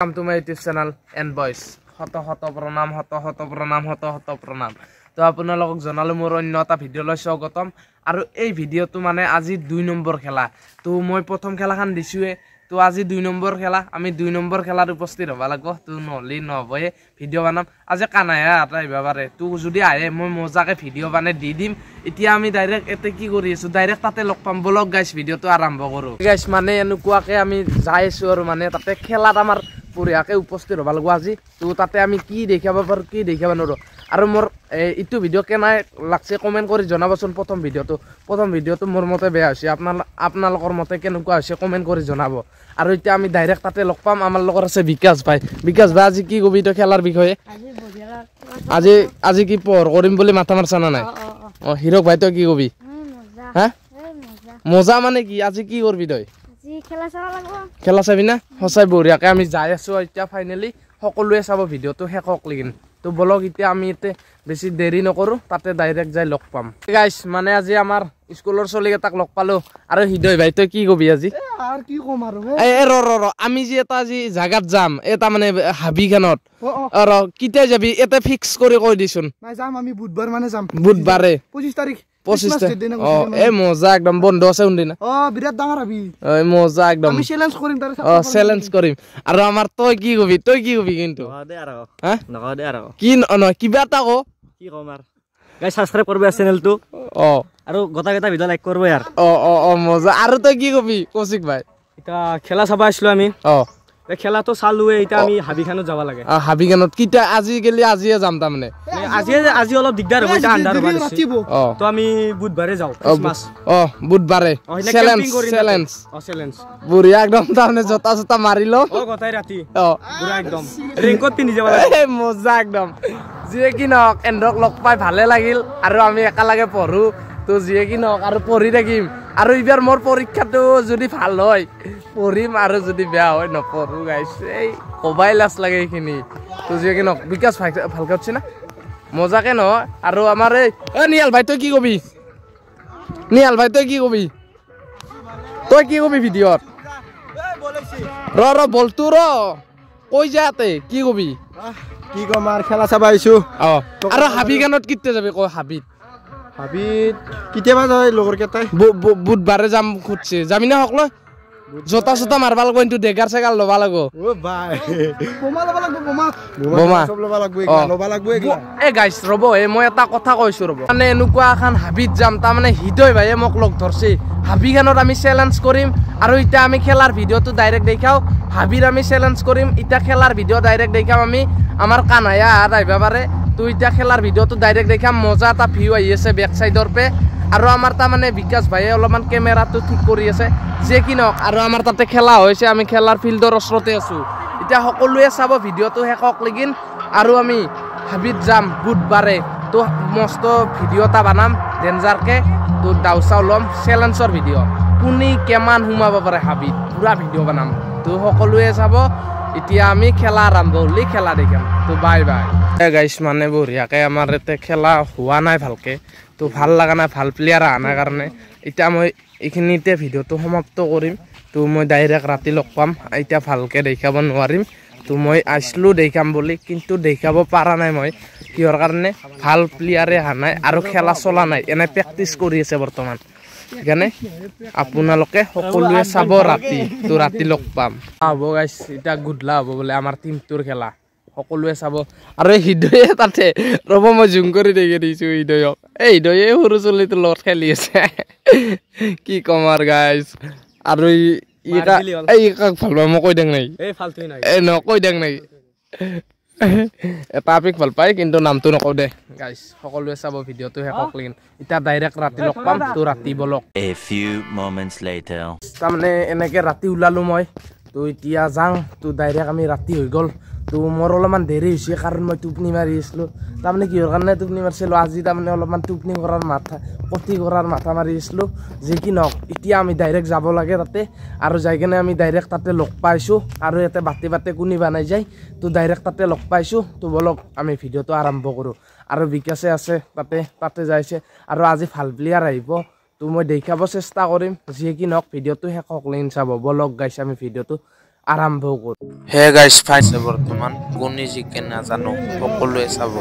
Welcome to my YouTube channel and boys. হত প্ৰণাম তো আপোনালোকক জনালো মোৰ অন্য এটা ভিডিঅ'লৈ স্বাগতম আৰু এই ভিডিঅ'টো মানে আজি 2 নম্বৰ খেলা তো মই প্ৰথম খেলাখন দিছোৱে তো আজি 2 নম্বৰ খেলা আমি 2 নম্বৰ খেলাত উপস্থিত হ'ব লাগিব তো নহলি নহবই ভিডিঅ' বনাম আজি কানায়া আইবা পাৰে তো যদি আহে মই মজাকে ভিডিঅ' বনাই দি দিম এতিয়া আমি ডাইৰেক্ট এতে কি কৰি আছো ডাইৰেক্ট তাতে লগ পাম বলক গাইস ভিডিঅ'টো আৰম্ভ কৰো গাইস মানে এনেকুৱাকে আমি যাই আছো আৰু মানে তাতে খেলাত আমাৰ পুৰিয়াকে উপস্থিত হ'ব লাগিব আজি তো তাতে আমি কি দেখাব পাৰো কি দেখাব নোৱাৰো আৰু মোৰ ইটো ভিডিঅ' কেনে লাগছে কমেন্ট কৰি জনাবচোন প্ৰথম ভিডিঅ'টো মোৰ মতে বেয়া হৈছে আপোনালোকৰ মতে কেনেকুৱা হৈছে কমেন্ট কৰি জনাব আৰু এতিয়া আমি ডাইৰেক্ট তাতে লগ পাম আমাৰ লগত আছে বিকাশ ভাই আজি কি কবি তো খেলাৰ বিষয়ে আজি কি পঢ় কৰিম বুলি মাথা মাৰছা না নাই হিৰক ভাই তই কি কবি হা মজা মানে কি আজি কি কৰবি তই খেলা চাবি না সঁচাই বঢ়িয়াকে আমি যাই আছো এতিয়া ফাইনেলি সকলোৱে চাব ভিডিঅ'টো শেষক লাগিন তো বলক এতিয়া আমি এতে বেছি দেৰি নকৰো তাতে ডাইৰেক্ট যাই লগ পাম গাইস মানে আজি আমাৰ স্কুলৰ চলিকেইটাক লগ পালো আৰু হৃদয় ভাই তই কি কবি আজি আৰ কি কম আৰু ৰ আমি যে এটা আজি জাগাত যাম এটা মানে হাবিখানত কিটা যাবি এটা ফিক্স কৰি কৈ দিছোন নাই যাম আমি বুধবাৰ মানে যাম বুধবাৰে 25 তাৰিখ 25 মজা একদম বন্ধ আছে উন্দিনা বিৰাট ডাঙৰ হাবি মজা একদম আমি চ্যালেঞ্জ কৰিম তাৰ চ্যালেঞ্জ কৰিম আৰু আমাৰ তই কি কবি কিন্তু নকদে আৰু কি কিবা এটা ক কি কম আৰু গাইস সাবস্ক্ৰাইব কৰবে চেনেলটো আৰু গটাগটা ভিডিও লাইক কৰবে यार মজা আৰু তই কি কবি কৌশিক ভাই এটা খেলা চাবা আসলো আমি এই খেলাটো চালুৱে এটা আমি হাবিখানত যাব লাগে হাবিখানত কিটা আজি গেলি আজিয়ে যাম তা মানে আজি অলপ দিগদাৰ হ'ব এটা আন্ধাৰ হ'ব তো আমি বুধবাৰে যাও ক্ৰিসমাস বুধবাৰে চ্যালেঞ্জ বুঢ়িয়া একদম তানে জতা মাৰিলো গটাই ৰাতি বুঢ়া একদম ৰেংকত পিন্ধি যাব লাগে মজা একদম যিয়ে কি নহক এন্দক লগ পাই ভালে লাগিল আৰু আমি একেলগে পঢ়ো তো যিয়ে কি নহক আৰু পঢ়ি থাকিম আৰু ইবাৰ মোৰ পৰীক্ষাটো যদি ভাল হয় পঢ়িম আৰু যদি বেয়া হয় নপঢ়ো গাইছ এই কবাই লাজ লাগে এইখিনি তো যিয়ে কি নহক বিকাশ ভালকে হচ্ছে না মজাকে নহয় আৰু আমাৰ এই নিয়াল ভাই তই কি কবি ভিডিঅ'ত বলতো কৈ যাতে কি কবি কি কম আর খেলা চাবা আইছো আৰু হাবিখানত কিতে যাবি কৈ হাবিত কেতিয়াবা যায় লগৰ কেইটাই বুধবাৰে যাম খুঁজছে যাবি না সকলো জোতা মাৰবা লাগব কিন্তু ডেগাৰ চেগাৰ ল'বা লাগব গাইছ ৰ'ব মই এটা কথা কৈছো ৰ'ব মানে এনেকুৱা এখন হাবিত যাম তাৰমানে হৃদয় ভাইয়ে মোক লগ ধৰছে হাবিখানত আমি চ্যালেঞ্জ কৰিম আৰু এতিয়া আমি খেলাৰ ভিডিঅ'টো ডাইৰেক্ট দেখাও হাবিৰ আমি চ্যালেঞ্জ কৰিম এতিয়া খেলাৰ ভিডিঅ' ডাইৰেক্ট দেখাম আমি আমাৰ কানায়া আহিবা পাৰে তো এতিয়া খেলাৰ ভিডিঅ'টো ডাইৰেক্ট দেখাম মজা এটা ভিউ আহি আছে বেক চাইডৰ পে আৰু আমাৰ তাৰমানে বিকাশ ভাইয়ে অলপমান কেমেৰাটো ঠিক কৰি আছে যে কি নহওক আৰু আমাৰ তাতে খেলা হৈছে আমি খেলাৰ ফিল্ডৰ ওচৰতে আছো এতিয়া সকলোৱে চাব ভিডিঅ'টো শেষক লাগিন আৰু আমি হাবিত যাম বুধবাৰে তো মস্ত ভিডিঅ' এটা বনাম ডেঞ্জাৰকে তো দাউচাও ল'ম চ্যালেঞ্জৰ ভিডিঅ' কোনে কিমান সোমাব পাৰে হাবিত পুৰা ভিডিঅ' বনাম তো সকলোৱে চাব এতিয়া আমি খেলা আৰম্ভ হ'লি খেলা দেখাম তো বাই গাইছ মানে বঢ়িয়াকে আমাৰ ইয়াতে খেলা হোৱা নাই ভালকে তো ভাল লগা নাই ভাল প্লেয়াৰ আনাৰ কাৰণে এতিয়া মই এইখিনিতে ভিডিঅ'টো সমাপ্ত কৰিম তো মই ডাইৰেক্ট ৰাতি লগ পাম এতিয়া ভালকে দেখাব নোৱাৰিম তো মই আইছিলোঁ দেখাম বুলি কিন্তু দেখাব পৰা নাই মই কিহৰ কাৰণে ভাল প্লেয়াৰে অহা নাই আৰু খেলা চলা নাই এনে প্ৰেক্টিচ কৰি আছে বৰ্তমান সেইকাৰণে আপোনালোকে সকলোৱে চাব ৰাতি তো ৰাতি লগ পাম হ'ব গাইছ এতিয়া গুডলা হ'ব বোলে আমাৰ টিমটোৰ খেলা সকলোৱে চাব আৰু হৃদয়ে তাতে ৰ'ব মই জুম কৰি দেখি দিছো হৃদয়ক হৃদয়ে সৰু চলিটোৰ লগত খেলি আছে কি কম আৰু গাইছ আৰু কাক ভাল পাই মই কৈ দেখ নাই কৈ দেখ নাই এটা আপিক ভাল পাই কিন্তু নামটো নকওঁ দে গাইছ সকলোৱে চাব ভিডিঅ'টো শেষক লাগিন এতিয়া ডাইৰেক্ট ৰাতি লগ পাম তো ৰাতি বলক তাৰমানে এনেকে ৰাতি ওলালো মই তো এতিয়া যাওঁ তো ডাইৰেক্ট আমি ৰাতি হৈ গ'ল তো মোৰ অলপমান দেৰি হৈছে কাৰণ মই টোপনি মাৰি আছিলোঁ তাৰমানে কিহৰ কাৰণে টোপনি মাৰিছিলোঁ আজি তাৰমানে অলপমান টোপনি কৰাৰ মাথা মাৰি আছিলোঁ যে কি নহওক এতিয়া আমি ডাইৰেক্ট যাব লাগে তাতে আৰু যাই কিনে আমি ডাইৰেক্ট তাতে লগ পাইছোঁ আৰু ইয়াতে বাটে কোনিবা নাই যায় তো ডাইৰেক্ট তাতে লগ পাইছোঁ তো বলক আমি ভিডিঅ'টো আৰম্ভ কৰোঁ আৰু বিকাশে আছে তাতে যাইছে আৰু আজি ভাল প্লেয়াৰ আহিব তো মই দেখাব চেষ্টা কৰিম যে কি নহওক ভিডিঅ'টো শেষক লেন চাব বলক গাইছে আমি ভিডিঅ'টো আৰম্ভ কৰোঁ। হে গাইছ ফাইছে বৰ্তমান কোনে জিকে নাজানো সকলোৱে চাব।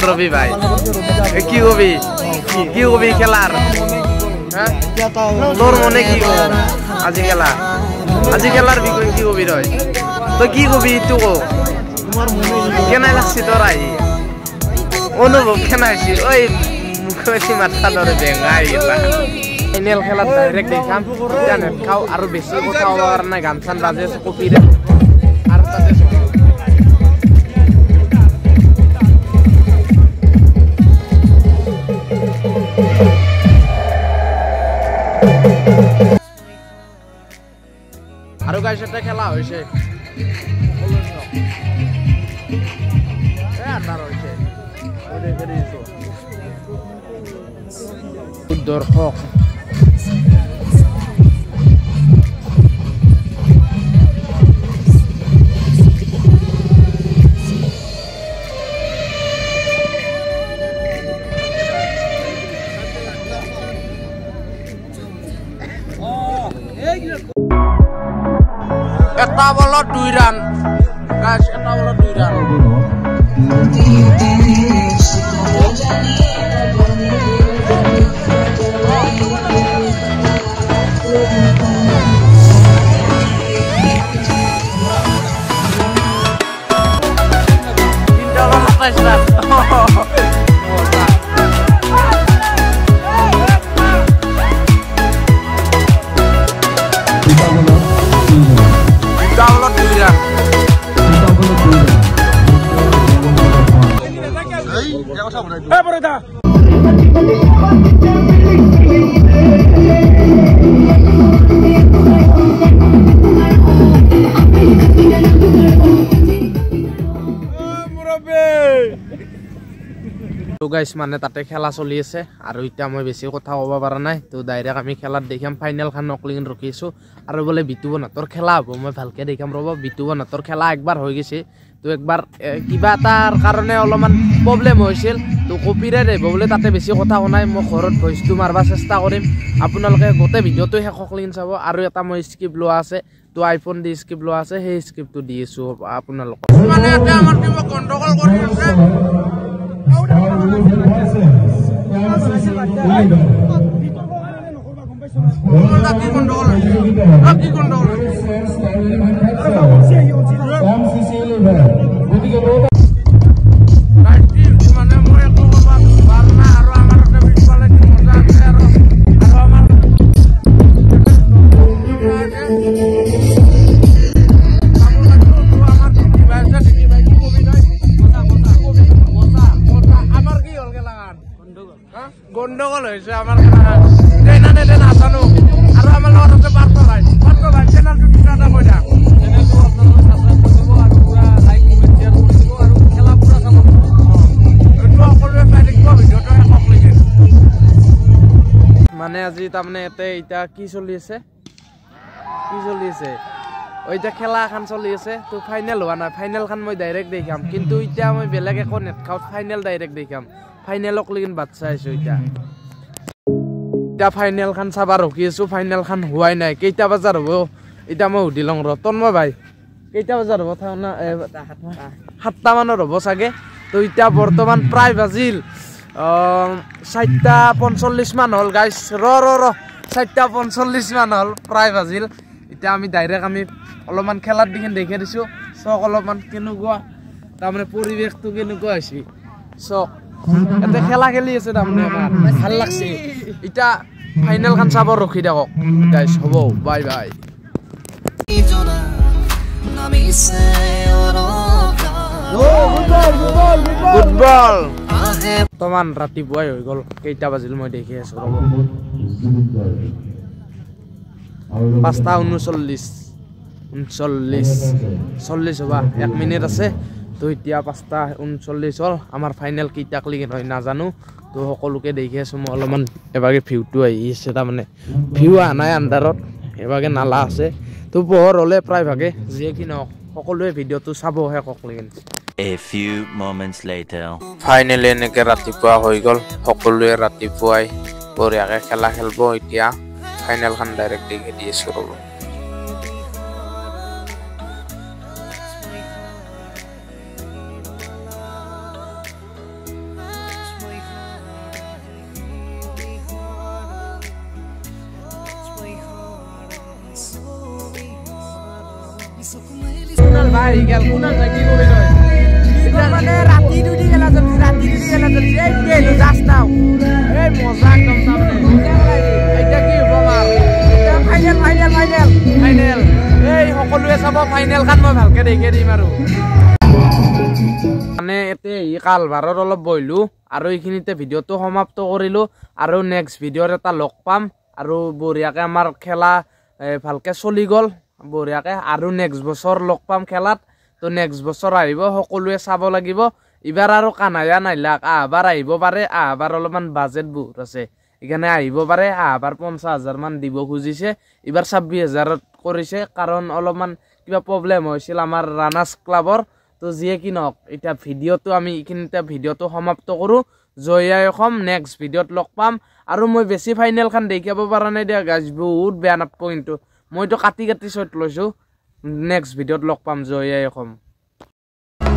ৰবি ভাই কি কবি খেলাৰ তোৰ মনে কি কব আজি খেলাৰ বিষয়ে কি কবি তই কি কবি এইটো ক কেনাই লাগছি তোৰ আহি অনুভৱ কেনাইছি ঐ মুখে মাথা দৰে বেঙাই ফাইনেল খেলাত ডাইৰেক্ট দেখাম এতিয়া নেখাওঁ আৰু বেছি কথা হ'ব কাৰণে গান চান বাজে আছে কপিৰে আৰু তাতে আৰু গাইছ এটা খেলা হৈছে দৰ্শক এটা বলত 2 ৰান গাইস এটা বলত 2 ৰান তো গাইস মানে তাতে খেলা চলি আছে আৰু এতিয়া মই বেছি কথা ক'ব পৰা নাই তো ডাইৰেক্ট আমি খেলাত দেখাম ফাইনেল খান নকলিন ৰখিছো আৰু বলে বিটু বনাতৰ খেলা হ'ব মই ভালকে দেখাম ৰব বিটু বনাতৰ খেলা একবাৰ হৈ গৈছে তো একবাৰ কিবা এটাৰ কাৰণে অলপমান প্ৰব্লেম হৈছিল তো কপিৰাইট আহিব বোলে তাতে বেছি কথা কোনাই মই ঘৰত ভইচটো মাৰবা চেষ্টা কৰিম আপোনালোকে গোটেই ভিডিঅ'টো শেষকলিন চাব আৰু এটা মই স্ক্ৰিপ্ট লোৱা আছে তো আইফোন দি স্ক্ৰিপ্ট লোৱা আছে সেই স্ক্ৰিপ্টটো দি আছো আপোনালোকক মানে এটা আমাৰ টিম কন্ট্ৰল কৰি আছে গন্ডগোল হৈছে আমাৰ ট্ৰেইনাৰ এনে নাজানো আৰু আমাৰ লগত আছে পাৰ্ট লাই চেনেলটো কিটা এটা কৈ দিয়া চেনেলটো আপোনালোকে সাবস্ক্ৰাইব কৰিব আৰু পুৰা লাইক কমেন্ট শেয়াৰ কৰিব আৰু খেলা পুৰা চাব এইটো সকলোৱে চাই থাকিব ভিডিঅ'টো শেষলৈকে মানে আজি তাৰমানে এতিয়া কি চলি আছে এতিয়া খেলা এখন চলি আছে তো ফাইনেল হোৱা নাই ফাইনেলখন মই ডাইৰেক্ট দেখাম কিন্তু এতিয়া মই বেলেগ একো নেটখাওঁ ফাইনেল ডাইৰেক্ট দেখাম ফাইনেলক লৈকে বাট চাইছো এতিয়া ফাইনেলখন চাবা ৰখি আছো ফাইনেলখন হোৱাই নাই কেইটা বজাৰ হ'ব এতিয়া মই সুধি লওঁ তন্ময় ভাই কেইটা বজাৰ হ'ব 7টা মানৰ হ'ব চাগে তো এতিয়া বৰ্তমান প্ৰায় বাজিল 4:45 মান হ'ল গাইছ ৰ 4:45 মান হ'ল প্ৰায় বাজিল এতিয়া আমি ডাইৰেক্ট আমি অলপমান খেলাৰ দিখন দেখাই দিছো চক অলপমান কেনেকুৱা তাৰমানে পৰিৱেশটো কেনেকুৱা হৈছে চক এতে খেলা খেলি আছে তাৰমানে আমাৰ ভাল লাগছে এতিয়া ফাইনেলখন চাব ৰখি থাকক গাইছ হ'ব বাই বাই গুড বল বৰ্তমান ৰাতিপুৱাই হৈ গ'ল কেইটা বাজিল মই দেখি আছো ৰ'ব 5:39 হ'বা 1 মিনিট আছে তো এতিয়া 5:39 হ'ল আমাৰ ফাইনেল কেইটাক লৈকে হয় নাজানো তো সকলোকে দেখি আছোঁ মই অলপমান এবাগে ভিউটো আহি আছে তাৰমানে ভিউ অহা নাই আণ্ডাৰত এবাগে নালা আছে তো পোহৰ হ'লে প্ৰায়ভাগে যিয়ে কি নহওক সকলোৱে ভিডিঅ'টো চাব শেষক লৈকে A few moments later. Finally এনেকে ৰাতিপুৱা হৈ গ'ল সকলোৱে ৰাতিপুৱাই বঢ়িয়াকে খেলা খেলব এতিয়া ফাইনেলখন ডাইৰেক্ট দেখি দি আছোঁ ৰ'ব ভাই গেল কোনাল লাগি গবে নয় মানে রাতি দুটি খেলা চলছে এই গেল জাস্ট নাও এই মজা একদম সামনে এটা কি বমার ফাইনাল এই সকলোৱে চাব ফাইনাল খান মই ভালকে দেখে দিম আৰু মানে এতে কালভাৰত অলপ বহিলো আৰু এইখিনিতে ভিডিঅ'টো সমাপ্ত কৰিলো আৰু নেক্সট ভিডিঅ'ৰ এটা লগ পাম আৰু বঢ়িয়াকে আমাৰ খেলা ভালকে চলি গ'ল বঢ়িয়াকে আৰু নেক্সট বছৰ লগ পাম খেলাত তো নেক্সট বছৰ আহিব সকলোৱে চাব লাগিব ইবাৰ আৰু কানায়া নাইলাক আহবাৰ আহিব পাৰে আহবাৰ অলপমান বাজেট বহুত আছে এখানে আহিব পাৰে আহবাৰ 50,000 মান দিব খুজিছে ইবাৰ 26,000ত কৰিছে কাৰণ অলপমান কিবা প্ৰব্লেম হৈছিল আমাৰ ৰানাৰ্ছ ক্লাবৰ তো যিয়ে কি নহওক এটা ভিডিঅ'টো আমি এইখিনিতে ভিডিঅ'টো সমাপ্ত কৰোঁ জয়াই অসম নেক্সট ভিডিঅ'ত লগ পাম আৰু মই বেছি ফাইনেলখন দেখাব পৰা নাই দিয়া গাইজ বহুত বেয়া নাপাব কিন্তু মইতো কাটি চট লৈছোঁ নেক্সট ভিডিঅ'ত লগ পাম জয়াই অসম